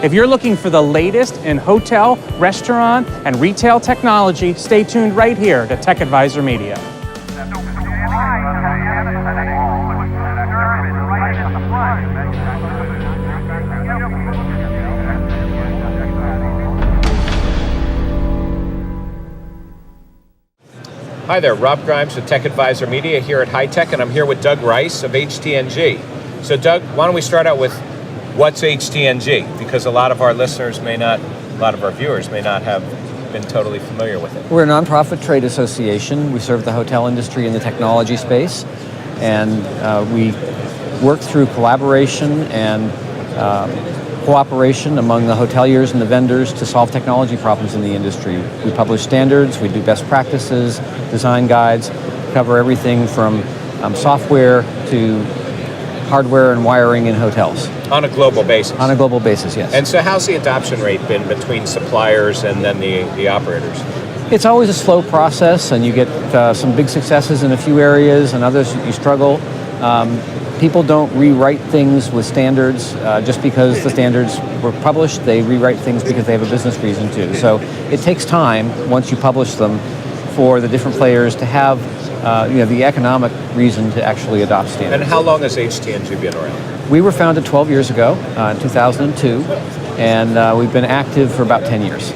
If you're looking for the latest in hotel, restaurant, and retail technology, stay tuned right here to Tech Advisor Media. Hi there, Rob Grimes with Tech Advisor Media here at HITEC, and I'm here with Doug Rice of HTNG. So Doug, why don't we start out with what's HTNG? Because a lot of our listeners may not, a lot of our viewers may not have been totally familiar with it. We're a nonprofit trade association. We serve the hotel industry in the technology space, and we work through collaboration and cooperation among the hoteliers and the vendors to solve technology problems in the industry. We publish standards, we do best practices, design guides, cover everything from software to hardware and wiring in hotels. On a global basis? On a global basis, yes. And so how's the adoption rate been between suppliers and then the operators? It's always a slow process, and you get some big successes in a few areas and others you struggle. People don't rewrite things with standards just because the standards were published. They rewrite things because they have a business reason to. So it takes time, once you publish them, for the different players to have the economic reason to actually adopt standards. And how long has HTNG been around? We were founded 12 years ago, in 2002, and we've been active for about 10 years.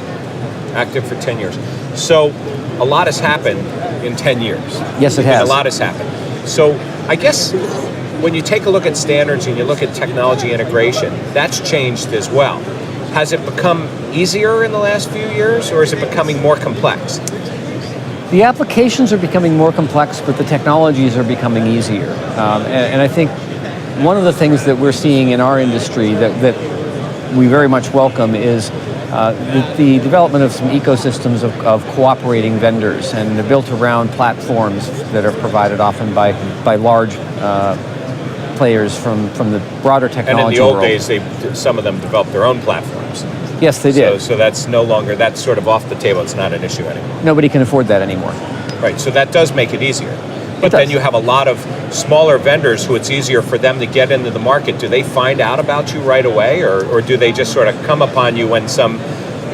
Active for 10 years. So a lot has happened in 10 years. Yes, it has. A lot has happened. So I guess when you take a look at standards and you look at technology integration, that's changed as well. Has it become easier in the last few years, or is it becoming more complex? The applications are becoming more complex, but the technologies are becoming easier. And I think one of the things that we're seeing in our industry that we very much welcome is the development of some ecosystems of cooperating vendors, and they're built around platforms that are provided often by large players from the broader technology world. And in the old days, some of them developed their own platforms. Yes, they did. So that's no longer, that's sort of off the table. It's not an issue anymore. Nobody can afford that anymore. Right, so that does make it easier. But then you have a lot of smaller vendors who it's easier for them to get into the market. Do they find out about you right away, or do they just sort of come upon you when some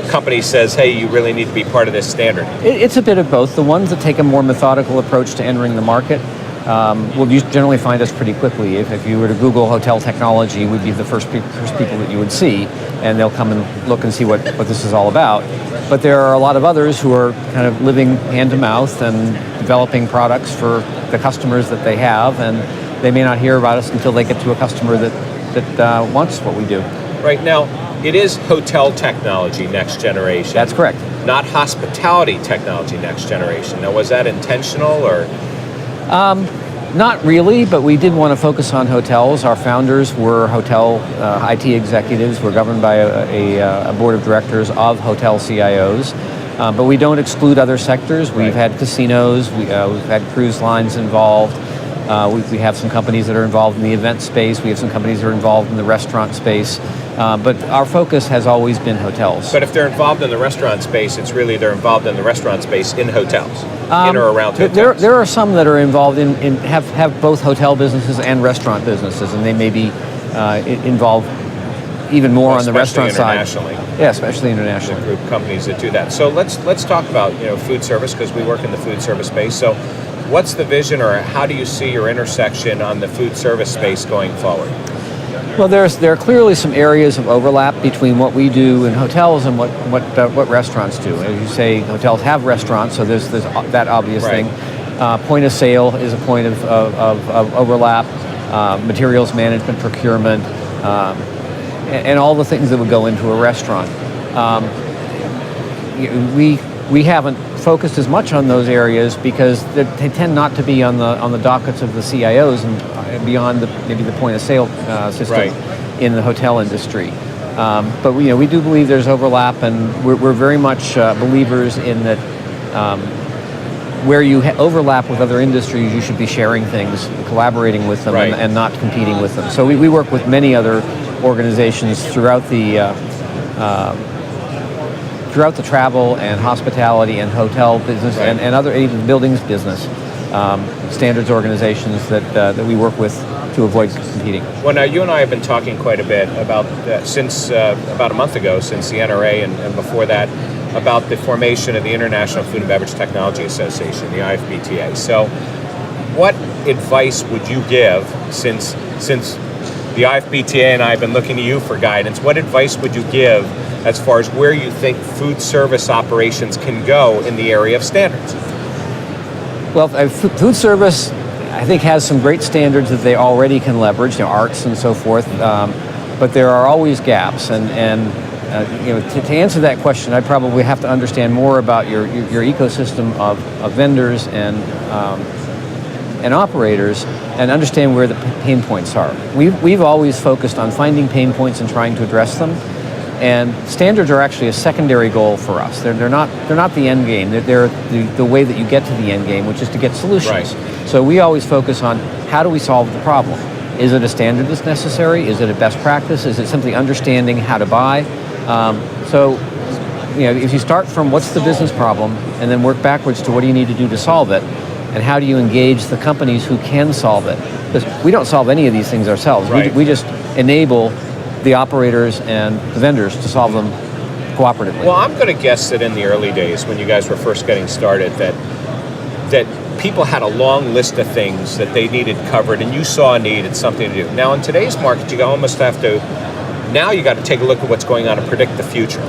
company says, hey, you really need to be part of this standard? It's a bit of both. The ones that take a more methodical approach to entering the market will generally find us pretty quickly. If you were to Google hotel technology, we'd be the first people that you would see, and they'll come and look and see what this is all about. But there are a lot of others who are kind of living hand to mouth and developing products for the customers that they have, and they may not hear about us until they get to a customer that wants what we do. Right now, it is hotel technology next generation. That's correct. Not hospitality technology next generation. Now, was that intentional, or? Not really, but we did want to focus on hotels. Our founders were hotel IT executives. We're governed by a board of directors of hotel CIOs. But we don't exclude other sectors. We've had casinos, we've had cruise lines involved. We have some companies that are involved in the event space. We have some companies that are involved in the restaurant space. But our focus has always been hotels. But if they're involved in the restaurant space, it's really they're involved in the restaurant space in hotels, in or around hotels. There are some that are involved in have both hotel businesses and restaurant businesses, and they may be involved even more on the restaurant side. Internationally. Yeah, especially internationally. Group companies that do that. So let's talk about food service, because we work in the food service space. So what's the vision, or how do you see your intersection on the food service space going forward? Well, there are clearly some areas of overlap between what we do in hotels and what restaurants do. As you say, hotels have restaurants, so there's that obvious thing. Point of sale is a point of overlap. Materials management, procurement, and all the things that would go into a restaurant. We haven't focused as much on those areas because they tend not to be on the dockets of the CIOs and beyond maybe the point of sale system in the hotel industry. But we do believe there's overlap, and we're very much believers in that where you overlap with other industries, you should be sharing things, collaborating with them, and not competing with them. So we work with many other organizations throughout the travel and hospitality and hotel business and other even buildings business, standards organizations that we work with to avoid competing. Well, now you and I have been talking quite a bit about since about a month ago, since the NRA and before that, about the formation of the International Food and Beverage Technology Association, the IFBTA. So, what advice would you give, since the IFBTA and I have been looking to you for guidance, what advice would you give as far as where you think food service operations can go in the area of standards? Well, food service, I think, has some great standards that they already can leverage, ARTs and so forth, but there are always gaps. And to answer that question, I probably have to understand more about your ecosystem of vendors and operators, and understand where the pain points are. We've always focused on finding pain points and trying to address them. And standards are actually a secondary goal for us. They're not the end game. They're the way that you get to the end game, which is to get solutions. Right. So we always focus on how do we solve the problem. Is it a standard that's necessary? Is it a best practice? Is it simply understanding how to buy? If you start from what's the business problem and then work backwards to what do you need to do to solve it, and how do you engage the companies who can solve it? Because we don't solve any of these things ourselves. Right. We just enable the operators and the vendors to solve them cooperatively. Well, I'm going to guess that in the early days, when you guys were first getting started, that people had a long list of things that they needed covered, and you saw a need, it's something to do. Now, in today's market, you almost have to, now you got to take a look at what's going on and predict the future.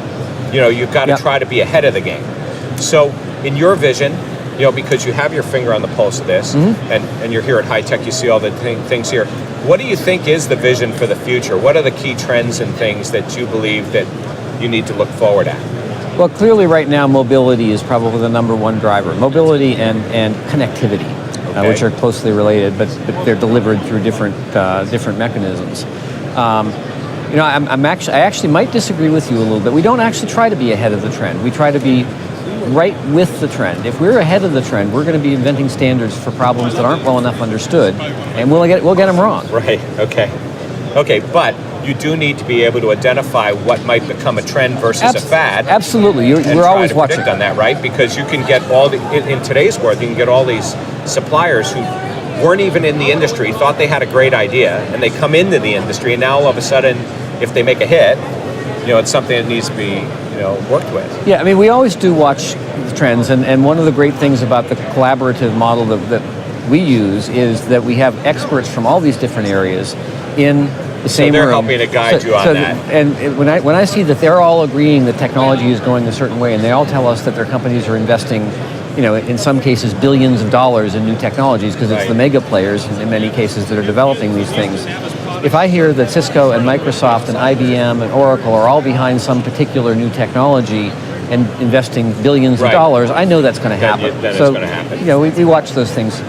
You've got to try to be ahead of the game. So, in your vision, because you have your finger on the pulse of this, and you're here at HITEC, you see all the things here. What do you think is the vision for the future? What are the key trends and things that you believe that you need to look forward at? Well, clearly right now mobility is probably the number one driver. Mobility and connectivity, which are closely related, but they're delivered through different mechanisms. I actually might disagree with you a little bit. We don't actually try to be ahead of the trend. We try to be right with the trend. If we're ahead of the trend, we're going to be inventing standards for problems that aren't well enough understood, and we'll get them wrong. Right. Okay. But you do need to be able to identify what might become a trend versus a fad. Absolutely. We're always watching. Predict on that, right? Because you can get in today's world, you can get all these suppliers who weren't even in the industry, thought they had a great idea, and they come into the industry, and now all of a sudden, if they make a hit, it's something that needs to be worked with. Yeah, we always do watch the trends, and one of the great things about the collaborative model that we use is that we have experts from all these different areas in the same room. So they're helping to guide you on that. And when I see that they're all agreeing that technology is going a certain way, and they all tell us that their companies are investing, in some cases billions of dollars in new technologies, because it's the mega players in many cases that are developing these things. If I hear that Cisco and Microsoft and IBM and Oracle are all behind some particular new technology and investing billions of dollars, I know that's going to happen. Then it's going to happen. We watch those things,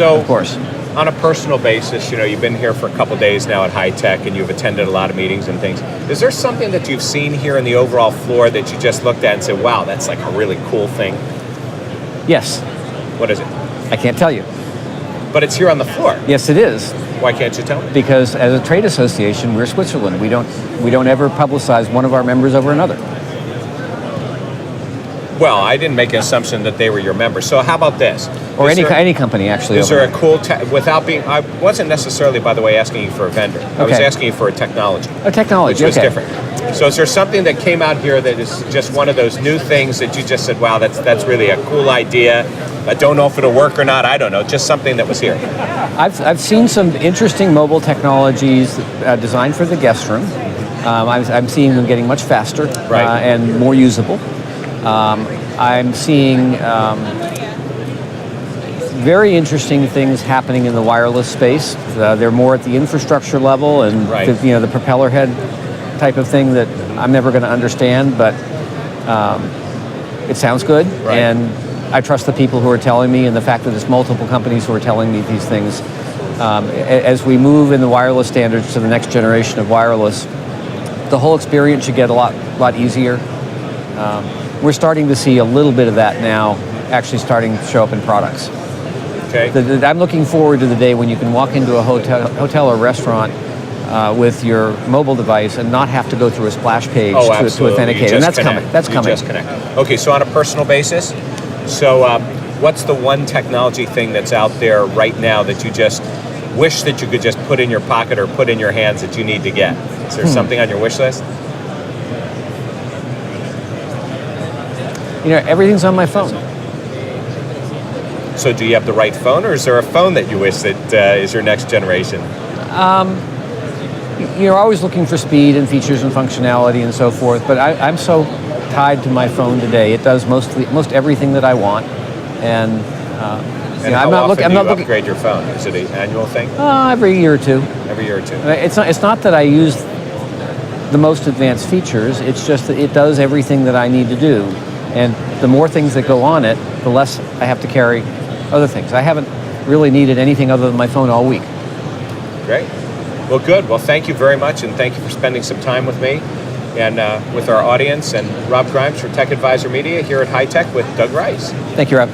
of course. On a personal basis, you've been here for a couple days now at HITEC, and you've attended a lot of meetings and things. Is there something that you've seen here in the overall floor that you just looked at and said, wow, that's like a really cool thing? Yes. What is it? I can't tell you. But it's here on the floor. Yes, it is. Why can't you tell me? Because as a trade association, we're Switzerland. We don't ever publicize one of our members over another. Well, I didn't make an assumption that they were your members. So how about this? Or any company, actually. Is there a cool, without being, I wasn't necessarily, by the way, asking you for a vendor. I was asking you for a technology. A technology, which was different. So is there something that came out here that is just one of those new things that you just said, wow, that's really a cool idea. I don't know if it'll work or not. I don't know. Just something that was here. I've seen some interesting mobile technologies designed for the guest room. I'm seeing them getting much faster and more usable. I'm seeing very interesting things happening in the wireless space. They're more at the infrastructure level and the propeller head type of thing that I'm never going to understand, but it sounds good, and I trust the people who are telling me, and the fact that it's multiple companies who are telling me these things. As we move in the wireless standards to the next generation of wireless, the whole experience should get a lot easier. We're starting to see a little bit of that now, actually starting to show up in products. Okay. I'm looking forward to the day when you can walk into a hotel or restaurant with your mobile device and not have to go through a splash page to authenticate. And that's coming. That's coming. Just connect. Okay, so on a personal basis, so what's the one technology thing that's out there right now that you just wish that you could just put in your pocket or put in your hands that you need to get? Is there something on your wish list? You know, everything's on my phone. So do you have the right phone, or is there a phone that you wish that is your next generation? You're always looking for speed and features and functionality and so forth, but I'm so tied to my phone today. It does most everything that I want, and And how often do you upgrade your phone? Is it an annual thing? Every year or two. Every year or two. It's not that I use the most advanced features. It's just that it does everything that I need to do, and the more things that go on it, the less I have to carry other things. I haven't really needed anything other than my phone all week. Great. Well, good. Well, thank you very much, and thank you for spending some time with me and with our audience. And Rob Grimes for Tech Advisor Media here at HITEC with Doug Rice. Thank you, Rob.